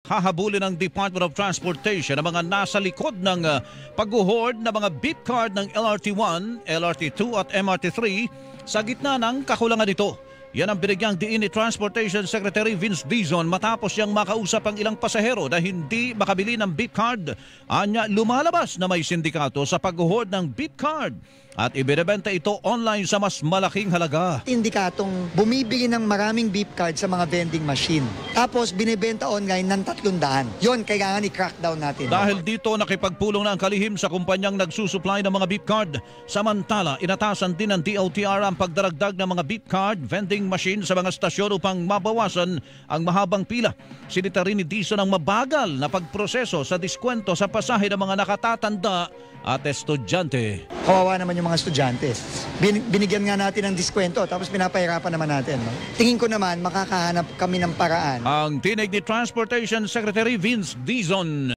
hahabulin ng Department of Transportation ang mga nasa likod ng pag-hoard na mga beep card ng LRT1, LRT2 at MRT3 sa gitna ng kakulangan nito. Yan ang binigyang diin ni Transportation Secretary Vince Dizon matapos siyang makausap ang ilang pasahero na hindi makabili ng beep card. Anya, lumalabas na may sindikato sa pag-hoard ng beep card at ibinebenta ito online sa mas malaking halaga. Sindikatong bumibili ng maraming beep card sa mga vending machine. Tapos binibenta online ng 300. Yon, kailangan i-crackdown natin. Dahil dito nakipagpulong na ang kalihim sa kumpanyang nagsusupply ng mga beep card. Samantala, inatasan din ng DOTR ang pagdaragdag ng mga beep card vending machine sa mga stasyon upang mabawasan ang mahabang pila. Sinita rin ni Dizon ang mabagal na pagproseso sa diskwento sa pasahe ng mga nakatatanda at estudyante. Kawawa naman yung mga estudyante. Binigyan nga natin ng diskwento tapos pinapahirapan naman natin. No? Tingin ko naman makakahanap kami ng paraan. Ang tinig ni Transportation Secretary Vince Dizon.